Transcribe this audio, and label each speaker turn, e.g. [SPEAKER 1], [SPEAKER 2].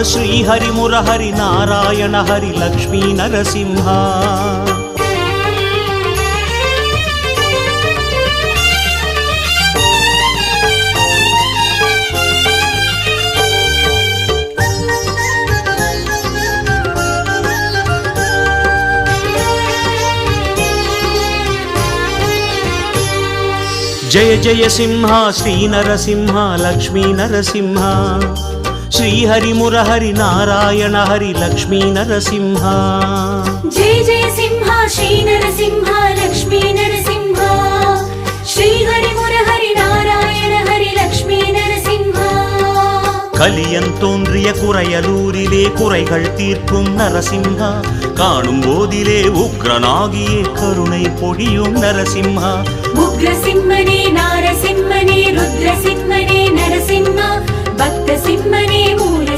[SPEAKER 1] శ్రీహరి మురహరి నారాయణ హరి లక్ష్మీ నరసింహ. జయ జయ సింహ శ్రీ నరసింహ లక్ష్మీ నరసింహ. శ్రీహరి మురహరి నారాయణ హరి లక్ష్మీ నరసింహ.
[SPEAKER 2] జయ జయ సింహ శ్రీ నరసింహ లక్ష్మీ నరసింహ. శ్రీహరి మురహరి నారాయణ హరి లక్ష్మీ நரசிம்ஹ.
[SPEAKER 1] கலியன் தோன்றிய குறையலூரிலே குறைகள் தீர்க்கும் நரசிம்ஹா. காணும் போதிலே உக்ரனாகியே கருணை பொழியும் நரசிம்ஹா.
[SPEAKER 2] உக்ரசிம்மனே நாரசிம்மனே ருத்ரசிம்மனே நரசிம்ஹா. பக்த சிம்மனே மூல